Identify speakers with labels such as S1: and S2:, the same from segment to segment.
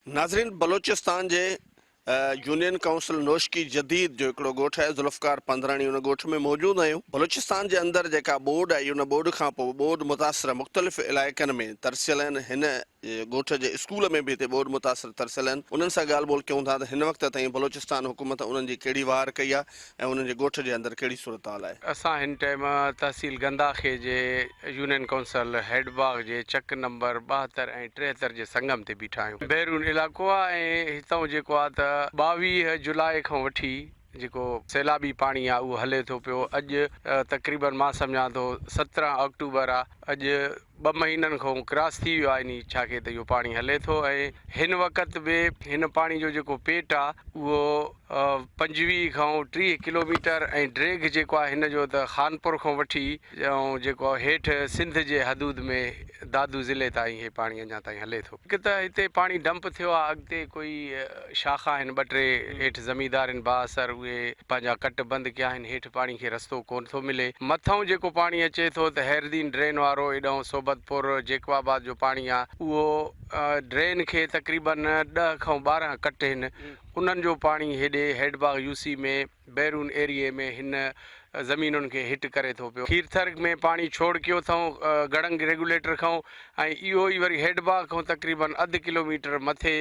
S1: नाज़रीन, बलोचिस्तान जे union council Noshki जदीद जो हिकिड़ो ॻोठ आहे ज़ुल्फ़कार पंद्राणी, उन ॻोठ में मौजूदु आहियूं। बलोचिस्तान जे अंदरि जेका ॿोॾ आई, उन ॿोॾ खां पोइ ॿोॾ मुतासिर मुख़्तलिफ़ इलाइक़नि में तरसियल आहिनि। हिन ॻोठ जे स्कूल में बि हिते ॿोॾ मुतासिर तरसियल आहिनि। उन्हनि सां ॻाल्हि ॿोल कयूं था त हिन वक़्त ताईं बलोचिस्तान हुकूमत उन्हनि जी कहिड़ी वार कई आहे ऐं उन्हनि जे ॻोठ जे अंदरि कहिड़ी सूरत हाल आहे।
S2: असां हिन टाइम तहसील गंदाखे जे यूनियन काउंसिल हेडबाग जे चक नंबर 72 ऐं 73 जे संगम ते बीठा आहियूं। बैरून इलाइक़ो आहे ऐं हितां जेको आहे त 22 जुलाई खां वठी जेको सैलाबी पाणी आहे उहो हले थो पियो। अॼु तक़रीबन मां सम्झां थो 17 अक्टूबर आहे। अॼु 2 महीननि खां क्रॉस थी वियो आहे इन छा के त इहो पाणी हले थो ऐं हिन वक़्त बि हिन पाणी जो जेको पेट आहे उहो 25 खां 30 किलोमीटर ऐं ड्रेग जेको आहे हिन जो त खानपुर खां वठी ऐं जेको हेठि सिंध जे हदूद में दादू ज़िले ताईं हे पाणी अञा ताईं हले थो। हिकु त हिते पाणी डंप थियो आहे, अॻिते कोई शाखा आहिनि 2-3 हेठि ज़मींदार आहिनि बाअसर, उहे पंहिंजा कट बंदि कया आहिनि। हेठि पाणी खे रस्तो कोन थो मिले। मथां जेको पाणी अचे थो त हैरदीन ड्रेन वारो एॾां सोबतपुर जेकवाबाद जो पाणी आहे उहो ड्रेन खे तक़रीबन 10 खां 12 कट आहिनि, उन्हनि जो पाणी हेॾे हेडबाग यूसी में बैरून एरिए में हिन ज़मीनुनि खे हिट करे थो पियो। खीरथर में पाणी छोड़ कयो अथऊं गड़ंग रेगुलेटर खां, ऐं इहो ई वरी हेडबाग खां तक़रीबन 1/2 किलोमीटर मथे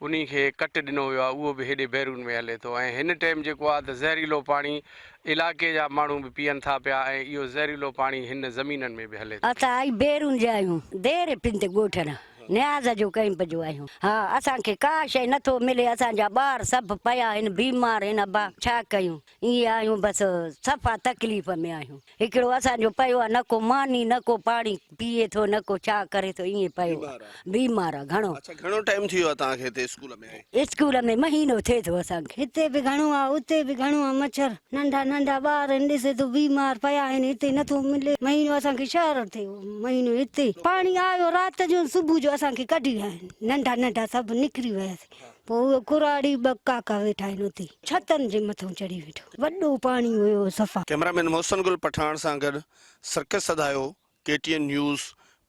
S2: उन खे कट ॾिनो वियो आहे, उहो बि हेॾे बैरून में हले थो। ऐं हिन टाइम जेको आहे त ज़हरीलो पाणी इलाइक़े जा माण्हू बि पीअनि था पिया ऐं इहो ज़हरीलो पाणी हिन ज़मीननि में बि हले थो।
S3: असां आई बैरून जा आहियूं, देर पिन ते ॻोठण न्याज़ जो कैंप जो आहियूं। हा, असांखे का शइ नथो मिले। असांजा ॿार सभु पिया आहिनि बीमार आहिनि। अबा छा कयूं, ईअं आहियूं, बसि सफ़ा तकलीफ़ में आहियूं। हिकिड़ो असांजो पियो आहे, न को मानी न को पाणी पीए थो, न को छा करे थो, ईअं पियो आहे, बीमार आहे घणो।
S1: अच्छा, घणो टाइम थी वियो आहे तव्हांखे हिते स्कूल में?
S3: स्कूल में महीनो थिए थो असांखे। हिते बि घणो आहे, उते बि घणो आहे। मच्छर नंढा नंढा ॿार आहिनि, ॾिसे थो बीमार पिया आहिनि। हिते नथो मिले। महीनो असांखे शहर थियो, महीनो हिते पाणी आयो राति जो, सुबुह जो असांखे कढी विया आहिनि। नंढा नंढा सभु निकिरी वियासीं। पोइ उहे कुराड़ी 2 काका वेठा आहिनि उते छतनि जे मथां चढ़ी वेठो। वॾो पाणी हुयो सफ़ा।
S1: कैमरामैन मोहसिन गुल पठान सां गॾु सर्कस सदायो, KTN न्यूज़,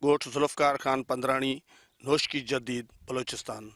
S1: ॻोठ ज़ुल्फ़कार खान पंद्राणी, नोशकी जदीद, बलोचिस्तान।